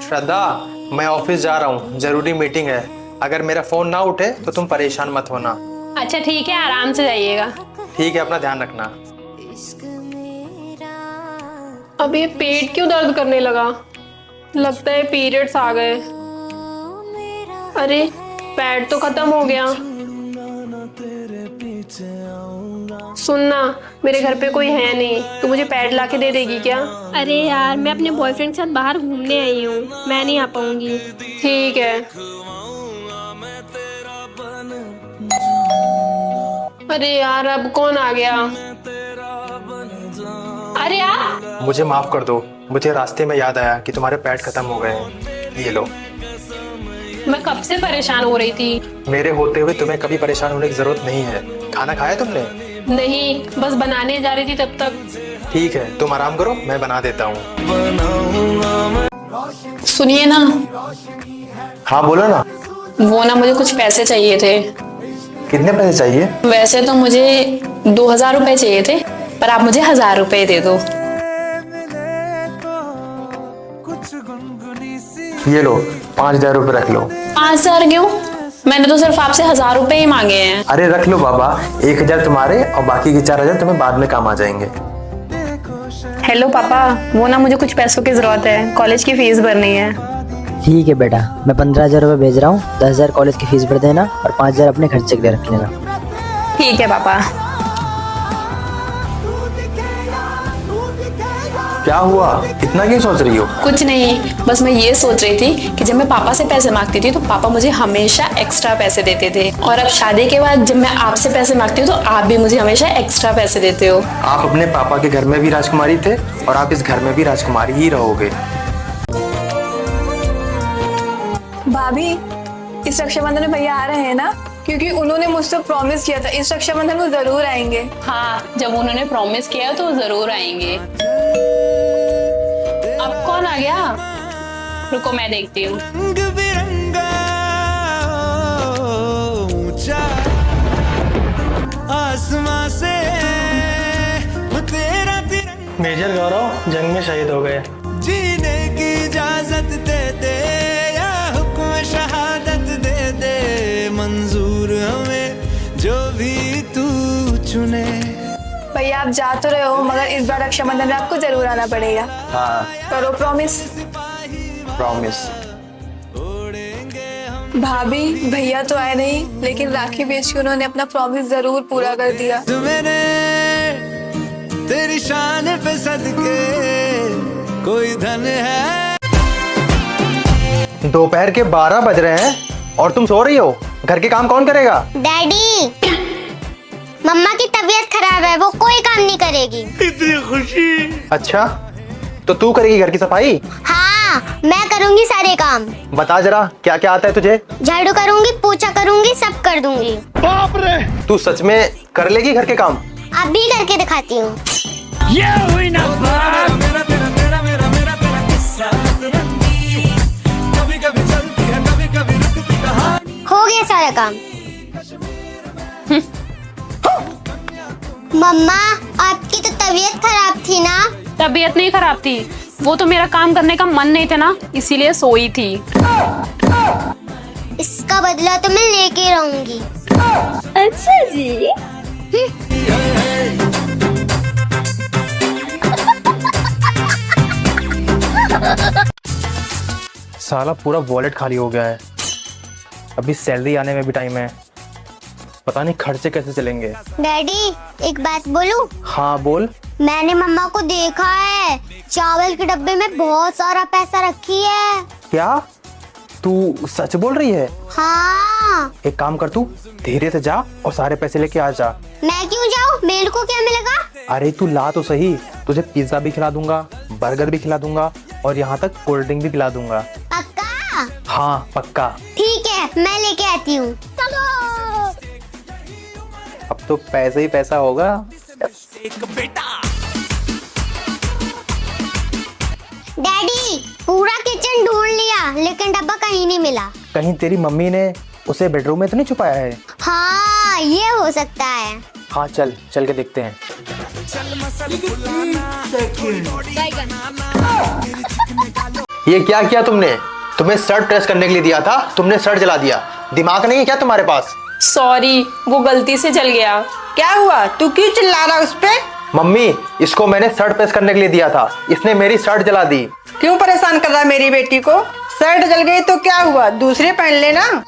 श्रद्धा, मैं ऑफिस जा रहा हूँ, जरूरी मीटिंग है। अगर मेरा फोन ना उठे तो तुम परेशान मत होना। अच्छा ठीक है, आराम से जाइएगा। ठीक है, अपना ध्यान रखना। अब ये पेट क्यों दर्द करने लगा? लगता है पीरियड्स आ गए। अरे पैड तो खत्म हो गया। सुनना, मेरे घर पे कोई है नहीं, तू मुझे पैड ला के दे देगी क्या? अरे यार, मैं अपने बॉयफ्रेंड के साथ बाहर घूमने आई हूँ, मैं नहीं आ पाऊंगी। ठीक है। अरे यार, अब कौन आ गया? अरे यार, मुझे माफ कर दो, मुझे रास्ते में याद आया कि तुम्हारे पैड खत्म हो गए हैं। ये लो। मैं कब से परेशान हो रही थी। मेरे होते हुए तुम्हें कभी परेशान होने की जरूरत नहीं है। खाना खाया तुमने? नहीं, बस बनाने जा रही थी तब तक। ठीक है, तुम आराम करो, मैं बना देता हूँ। सुनिए ना। हाँ बोलो ना। वो ना, मुझे कुछ पैसे चाहिए थे। कितने पैसे चाहिए? वैसे तो मुझे 2000 रुपए चाहिए थे, पर आप मुझे 1000 रुपए दे दो। ये लो, 5000 रुपए रख लो। 5000 क्यों? मैंने तो सिर्फ आपसे 1000 रुपए ही मांगे हैं। अरे रख लो बाबा, 1000 तुम्हारे और बाकी के 4000 तुम्हें बाद में काम आ जाएंगे। हेलो पापा, वो ना मुझे कुछ पैसों की जरूरत है, कॉलेज की फीस भरनी है। ठीक है बेटा, मैं 15,000 रुपये भेज रहा हूँ। 10,000 कॉलेज की फीस भर देना और 5,000 अपने खर्चे के लिए रख लेना। ठीक है पापा। क्या हुआ, इतना क्यों सोच रही हो? कुछ नहीं, बस मैं ये सोच रही थी कि जब मैं पापा से पैसे मांगती थी तो पापा मुझे हमेशा एक्स्ट्रा पैसे देते थे, और अब शादी के बाद जब मैं आपसे पैसे मांगती हूँ तो आप भी मुझे हमेशा एक्स्ट्रा पैसे देते हो। आप अपने पापा के घर में भी राजकुमारी थे और आप इस घर में भी राजकुमारी ही रहोगे। भाभी, इस रक्षाबंधन में भैया आ रहे हैं ना? क्योंकि उन्होंने मुझसे प्रॉमिस किया था इस रक्षाबंधन में जरूर आएंगे। हाँ, जब उन्होंने प्रॉमिस किया तो जरूर आएंगे। अब कौन आ गया? रुको मैं देखती हूँ। मेजर गौरव जंग में शहीद हो गए। जीने की इजाजत दे दे या हुक्म शहादत दे दे, मंजूर हमें जो भी तू चुने। भैया आप जा तो रहे हो, मगर इस बार रक्षाबंधन में आपको जरूर आना पड़ेगा। हाँ करो प्रॉमिस। प्रॉमिस। भाभी, भैया तो आए नहीं, लेकिन राखी बेच के उन्होंने अपना प्रॉमिस जरूर पूरा कर दिया। मैंने तेरी शान पे सदके कोई धन है। दोपहर के 12 बज रहे हैं और तुम सो रही हो। घर के काम कौन करेगा? डैडी, मम्मा की तबीयत खराब है, वो कोई काम नहीं करेगी। इतनी खुशी। अच्छा, तो तू करेगी घर की सफाई? हाँ, मैं करूँगी सारे काम। बता जरा, क्या क्या आता है तुझे? झाड़ू करूँगी, पोछा करूँगी, सब कर दूंगी। बाप रे, तू सच में कर लेगी घर के काम? अब भी करके दिखाती हूँ। ये हुई ना बात। मेरा तेरा तेरा मेरा मेरा तेरा किस्सा रंगी, कभी कभी चलती है कभी कभी रुकती कहानी। हो गया सारा काम। मम्मा, आपकी तो तबीयत खराब थी ना? तबीयत नहीं खराब थी, वो तो मेरा काम करने का मन नहीं था ना, इसीलिए सोई थी। इसका बदला तो मैं लेके रहूंगी। अच्छा जी। साला पूरा वॉलेट खाली हो गया है। अभी सैलरी आने में भी टाइम है, पता नहीं खर्चे कैसे चलेंगे। डैडी, एक बात बोलूं? हाँ बोल। मैंने मम्मा को देखा है, चावल के डब्बे में बहुत सारा पैसा रखी है। क्या तू सच बोल रही है? हाँ। एक काम कर, तू धीरे से जा और सारे पैसे लेके आ जा। मैं क्यों जाऊँ? मेरे को क्या मिलेगा? अरे तू ला तो सही, तुझे पिज्जा भी खिला दूंगा, बर्गर भी खिला दूंगा और यहाँ तक कोल्ड ड्रिंक भी पिला दूंगा। पक्का? हाँ पक्का। ठीक है, मैं लेके आती हूँ। चलो। अब तो पैसा ही पैसा होगा। एक बेटा। डैडी, पूरा किचन ढूंढ लिया, लेकिन डब्बा कहीं नहीं मिला। कहीं तेरी मम्मी ने उसे बेडरूम में तो नहीं छुपाया है? हाँ, ये हो सकता है। हाँ चल चल के देखते हैं। ये क्या किया तुमने? तुम्हें शर्ट प्रेस करने के लिए दिया था, तुमने शर्ट जला दिया। दिमाग नहीं है क्या तुम्हारे पास? सॉरी, वो गलती से जल गया। क्या हुआ? तू क्यों चिल्ला रहा उस पे? मम्मी, इसको मैंने शर्ट प्रेस करने के लिए दिया था, इसने मेरी शर्ट जला दी। क्यों परेशान कर रहा है मेरी बेटी को? शर्ट जल गई तो क्या हुआ, दूसरी पहन लेना।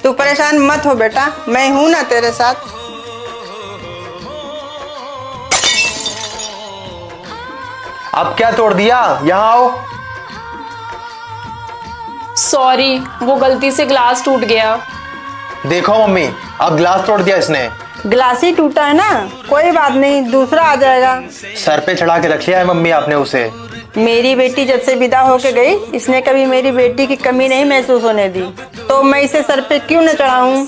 तू परेशान मत हो बेटा, मैं हूं ना तेरे साथ। अब क्या तोड़ दिया? यहाँ आओ। सॉरी, वो गलती से ग्लास टूट गया। देखो मम्मी, अब ग्लास तोड़ दिया इसने। गिलास ही टूटा है ना, कोई बात नहीं, दूसरा आ जाएगा। सर पे चढ़ा के रख लिया है मम्मी आपने उसे। मेरी बेटी जब से विदा होके गई, इसने कभी मेरी बेटी की कमी नहीं महसूस होने दी, तो मैं इसे सर पे क्यों न चढ़ाऊं?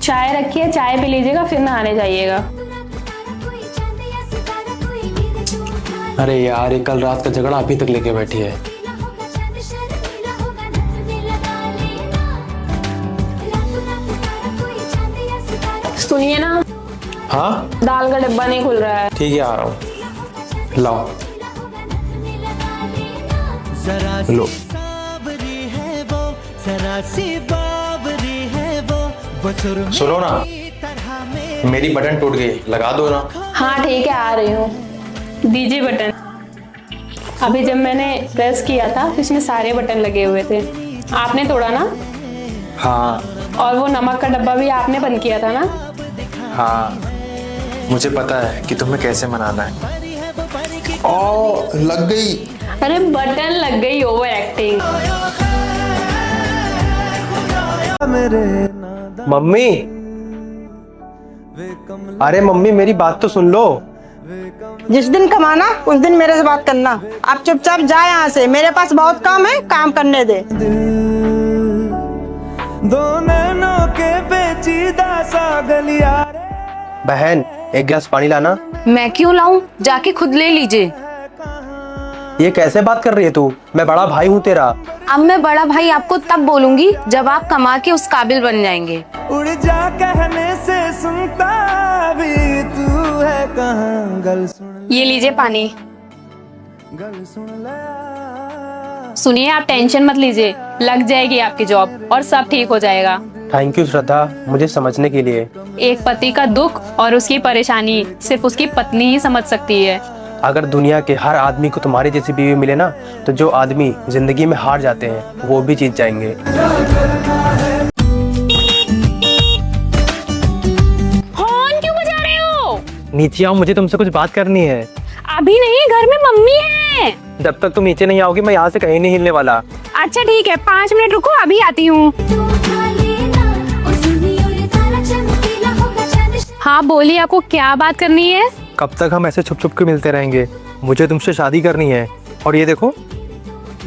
चाय रखी है, चाय पी लीजिएगा, फिर नहाने जाइएगा। अरे यार, ये कल रात का झगड़ा अभी तक लेके बैठी है। सुनिए ना, हाँ दाल का डब्बा नहीं खुल रहा है। ठीक है, आ रहा हूँ। लाओ लो। बाबरी है वो, जरा सी बाबरी है वो सुनो ना, मेरी बटन टूट गई, लगा दो ना। हाँ ठीक है, आ रही हूँ। दीजिए बटन। अभी जब मैंने प्रेस किया था तो इसमें सारे बटन लगे हुए थे, आपने तोड़ा ना? हाँ और वो नमक का डब्बा भी आपने बंद किया था ना? हाँ, मुझे पता है कि तुम्हें कैसे मनाना है। ओ, लग गई। अरे बटन लग गई, ओवर एक्टिंग। मम्मी, अरे मम्मी, मेरी बात तो सुन लो। जिस दिन कमाना उस दिन मेरे से बात करना। आप चुपचाप जा यहाँ से, मेरे पास बहुत काम है, काम करने दे। दो नैनों के पेचीदा सा गलियारे। बहन, एक गिलास पानी लाना। मैं क्यों लाऊं? जाके खुद ले लीजिए। ये कैसे बात कर रही है तू? मैं बड़ा भाई हूँ तेरा। अब मैं बड़ा भाई आपको तब बोलूंगी जब आप कमा के उस काबिल बन जाएंगे। उड़ जा कहने से सुनता भी तू है कहाँ, गल सुन ये लीजिए पानी। गल सुन ले। सुनिए, आप टेंशन मत लीजिए, लग जाएगी आपकी जॉब और सब ठीक हो जाएगा। थैंक यू श्रद्धा, मुझे समझने के लिए। एक पति का दुख और उसकी परेशानी सिर्फ उसकी पत्नी ही समझ सकती है। अगर दुनिया के हर आदमी को तुम्हारी जैसी बीवी मिले ना, तो जो आदमी जिंदगी में हार जाते हैं वो भी जीत जाएंगे। हॉर्न क्यों बजा रहे हो? नीचे आओ, मुझे तुमसे कुछ बात करनी है। अभी नहीं, घर में मम्मी है। जब तक तुम नीचे नहीं आओगी मैं यहाँ से कहीं नहीं हिलने वाला। अच्छा ठीक है, 5 मिनट रुको, अभी आती हूँ। हाँ बोलिए, आपको क्या बात करनी है? कब तक हम ऐसे छुप छुप के मिलते रहेंगे? मुझे तुमसे शादी करनी है। और ये देखो,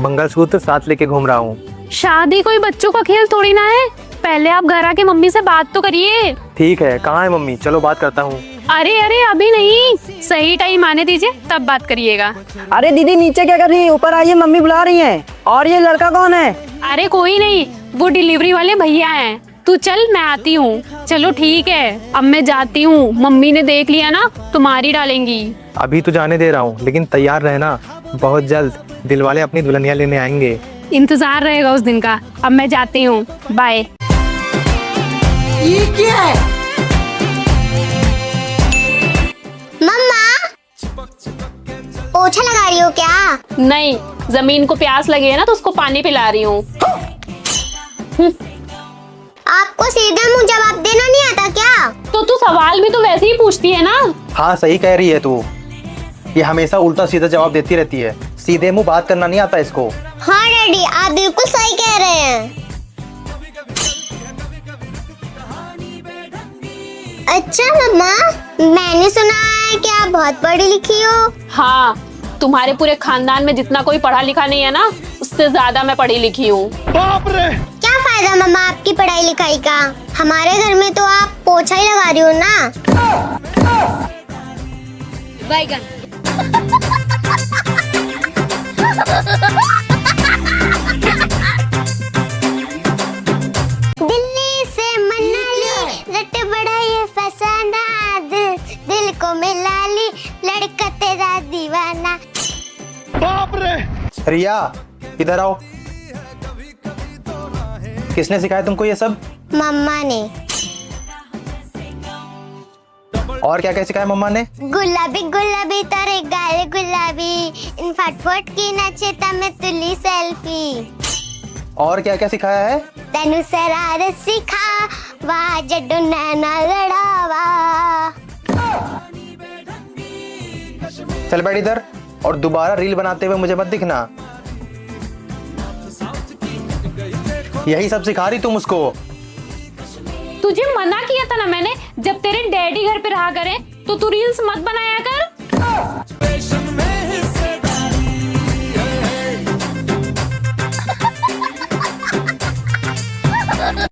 मंगलसूत्र साथ लेके घूम रहा हूँ। शादी कोई बच्चों का खेल थोड़ी ना है, पहले आप घर आके मम्मी से बात तो करिए। ठीक है, कहाँ है मम्मी? चलो बात करता हूँ। अरे अरे अभी नहीं, सही टाइम आने दीजिए, तब बात करिएगा। अरे दीदी, नीचे क्या कर रही है? ऊपर आइए, मम्मी बुला रही हैं। और ये लड़का कौन है? अरे कोई नहीं, वो डिलीवरी वाले भैया हैं। तू चल, मैं आती हूँ। चलो ठीक है, अब मैं जाती हूँ, मम्मी ने देख लिया ना तो मारी डालेंगी। अभी तो जाने दे रहा हूँ, लेकिन तैयार रहना, बहुत जल्द दिलवाले अपनी दुल्हनिया लेने आएंगे। इंतजार रहेगा उस दिन का। अब मैं जाती हूँ, बाय। ये क्या है? मम्मा, पोछा लगा रही हो क्या? नहीं, जमीन को प्यास लगी है ना तो उसको पानी पिला रही हूँ। आपको सीधा मुंह जवाब देना नहीं आता क्या? तो तू सवाल भी तो वैसे ही पूछती है ना। हाँ सही कह रही है तू, ये हमेशा उल्टा सीधा जवाब देती रहती है, सीधे मुंह बात करना नहीं आता इसको। हाँ डैडी, आप बिल्कुल सही कह रहे हैं। अच्छा मम्मा, मैंने सुना है कि आप बहुत पढ़ी लिखी हो। हाँ, तुम्हारे पूरे खानदान में जितना कोई पढ़ा लिखा नहीं है ना, उससे ज्यादा मैं पढ़ी लिखी हूँ। क्या फायदा मम्मा आपकी पढ़ाई लिखाई का? हमारे घर में तो आप पोछा ही लगा रही हो ना। बैगन। बिल्ली रिया इधर आओ। किसने सिखाया तुमको ये सब? मम्मा ने। और क्या क्या सिखाया मम्मा ने? गुलाबी गुलाबी तारे गाल गुलाबी, इन फटफट की नचे तमे तुली सेल्फी। और क्या क्या सिखाया है? तेनु शरारत सिखा वाह जड्डू नैना लड़ावा। चल बैठ इधर और दोबारा रील बनाते हुए मुझे मत दिखना। यही सब सिखा रही तुम उसको? तुझे मना किया था ना मैंने, जब तेरे डैडी घर पे रहा करें तो तू रील्स मत बनाया कर।